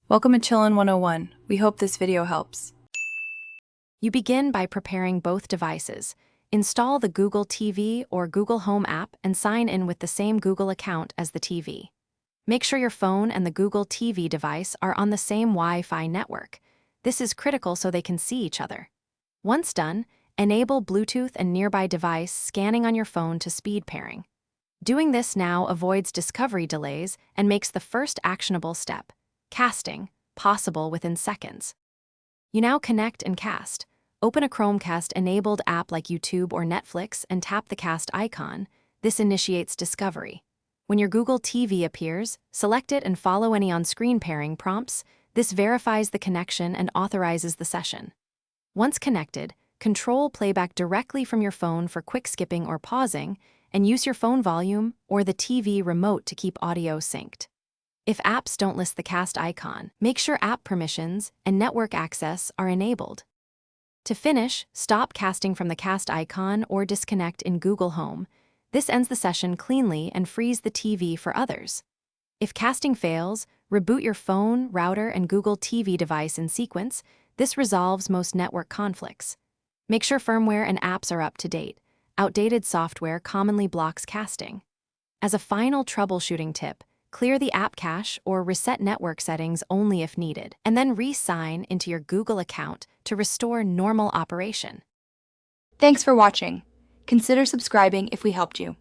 Welcome to Chillin' 101. We hope this video helps. You begin by preparing both devices. Install the Google TV or Google Home app and sign in with the same Google account as the TV. Make sure your phone and the Google TV device are on the same Wi-Fi network. This is critical so they can see each other. Once done, enable Bluetooth and nearby device scanning on your phone to speed pairing. Doing this now avoids discovery delays and makes the first actionable step, casting, possible within seconds. You now connect and cast. Open a Chromecast-enabled app like YouTube or Netflix and tap the cast icon. This initiates discovery. When your Google TV appears, select it and follow any on-screen pairing prompts. This verifies the connection and authorizes the session. Once connected, control playback directly from your phone for quick skipping or pausing, and use your phone volume or the TV remote to keep audio synced. If apps don't list the cast icon, make sure app permissions and network access are enabled. To finish, stop casting from the cast icon or disconnect in Google Home. This ends the session cleanly and frees the TV for others. If casting fails, reboot your phone, router, and Google TV device in sequence. This resolves most network conflicts. Make sure firmware and apps are up to date. Outdated software commonly blocks casting. As a final troubleshooting tip, clear the app cache or reset network settings only if needed, and then re-sign into your Google account to restore normal operation. Thanks for watching. Consider subscribing if we helped you.